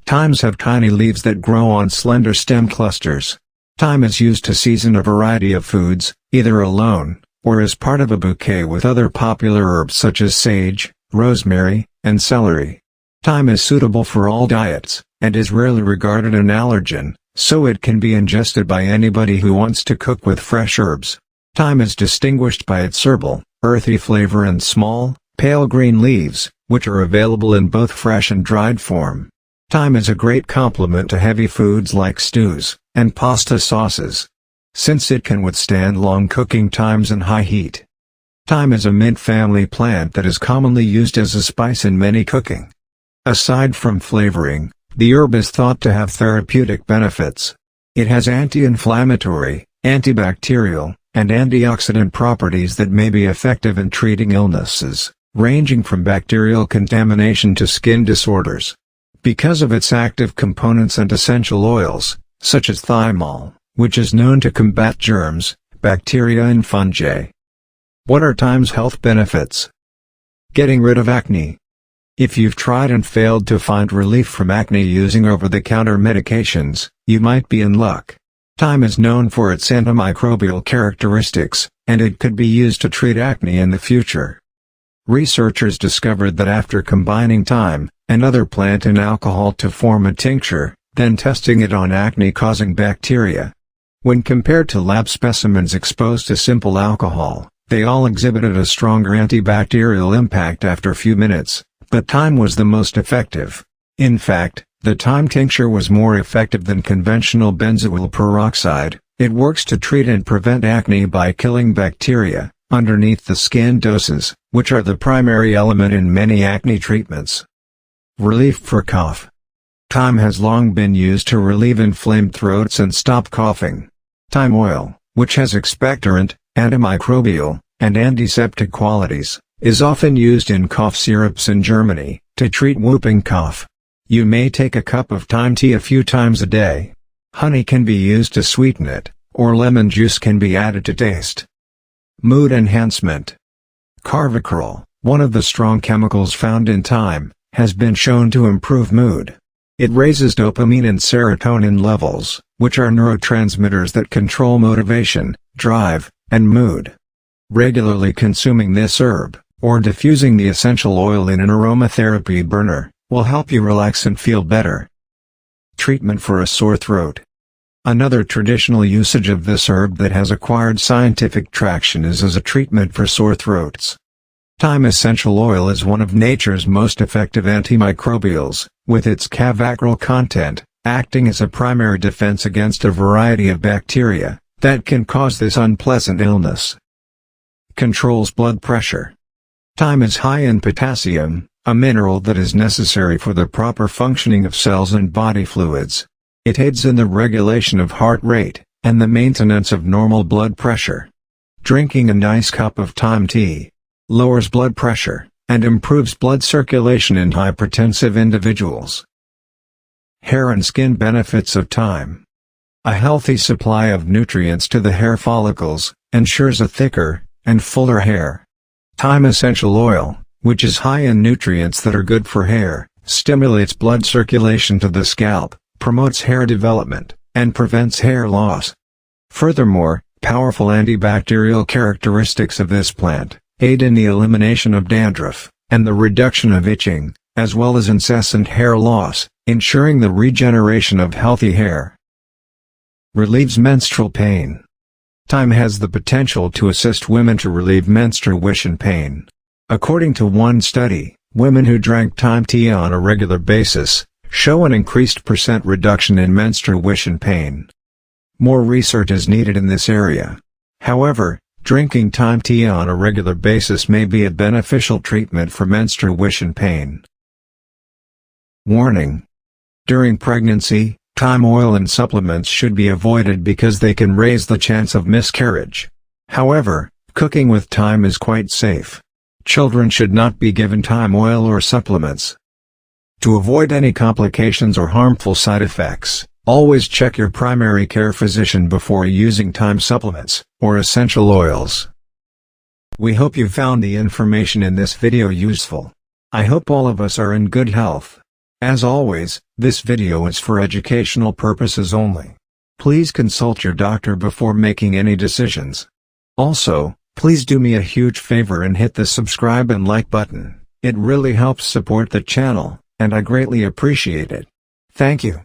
Thymes have tiny leaves that grow on slender stem clusters. Thyme is used to season a variety of foods, either alone, or as part of a bouquet with other popular herbs such as sage, rosemary, and celery. Thyme is suitable for all diets, and is rarely regarded an allergen, so it can be ingested by anybody who wants to cook with fresh herbs. Thyme is distinguished by its herbal, earthy flavor and small, pale green leaves, which are available in both fresh and dried form. Thyme is a great complement to heavy foods like stews and pasta sauces, since it can withstand long cooking times and high heat. Thyme is a mint family plant that is commonly used as a spice in many cooking. Aside from flavoring, the herb is thought to have therapeutic benefits. It has anti-inflammatory, antibacterial, and antioxidant properties that may be effective in treating illnesses, ranging from bacterial contamination to skin disorders. Because of its active components and essential oils, such as thymol, which is known to combat germs, bacteria and fungi. What are thyme's health benefits? Getting rid of acne. If you've tried and failed to find relief from acne using over-the-counter medications, you might be in luck. Thyme is known for its antimicrobial characteristics, and it could be used to treat acne in the future. Researchers discovered that after combining thyme and other plant and alcohol to form a tincture, then testing it on acne-causing bacteria. When compared to lab specimens exposed to simple alcohol, they all exhibited a stronger antibacterial impact after a few minutes, but thyme was the most effective. In fact, the thyme tincture was more effective than conventional benzoyl peroxide. It works to treat and prevent acne by killing bacteria underneath the skin doses, which are the primary element in many acne treatments. Relief for cough. Thyme has long been used to relieve inflamed throats and stop coughing. Thyme oil, which has expectorant, antimicrobial, and antiseptic qualities, is often used in cough syrups in Germany, to treat whooping cough. You may take a cup of thyme tea a few times a day. Honey can be used to sweeten it, or lemon juice can be added to taste. Mood enhancement. Carvacrol, one of the strong chemicals found in thyme, has been shown to improve mood. It raises dopamine and serotonin levels, which are neurotransmitters that control motivation, drive, and mood. Regularly consuming this herb, or diffusing the essential oil in an aromatherapy burner, will help you relax and feel better. Treatment for a sore throat. Another traditional usage of this herb that has acquired scientific traction is as a treatment for sore throats. Thyme essential oil is one of nature's most effective antimicrobials, with its carvacrol content, acting as a primary defense against a variety of bacteria that can cause this unpleasant illness. Controls blood pressure. Thyme is high in potassium, a mineral that is necessary for the proper functioning of cells and body fluids. It aids in the regulation of heart rate, and the maintenance of normal blood pressure. Drinking a nice cup of thyme tea lowers blood pressure, and improves blood circulation in hypertensive individuals. Hair and skin benefits of thyme. A healthy supply of nutrients to the hair follicles ensures a thicker and fuller hair. Thyme essential oil, which is high in nutrients that are good for hair, stimulates blood circulation to the scalp, promotes hair development, and prevents hair loss. Furthermore, powerful antibacterial characteristics of this plant aid in the elimination of dandruff, and the reduction of itching, as well as incessant hair loss, ensuring the regeneration of healthy hair. Relieves menstrual pain. Thyme has the potential to assist women to relieve menstruation pain. According to one study, women who drank thyme tea on a regular basis show an increased % reduction in menstruation pain. More research is needed in this area. However, drinking thyme tea on a regular basis may be a beneficial treatment for menstruation pain. Warning: during pregnancy, thyme oil and supplements should be avoided because they can raise the chance of miscarriage. However, cooking with thyme is quite safe. Children should not be given thyme oil or supplements. To avoid any complications or harmful side effects, always check your primary care physician before using thyme supplements or essential oils. We hope you found the information in this video useful. I hope all of us are in good health. As always, this video is for educational purposes only. Please consult your doctor before making any decisions. Also, please do me a huge favor and hit the subscribe and like button. It really helps support the channel, and I greatly appreciate it. Thank you.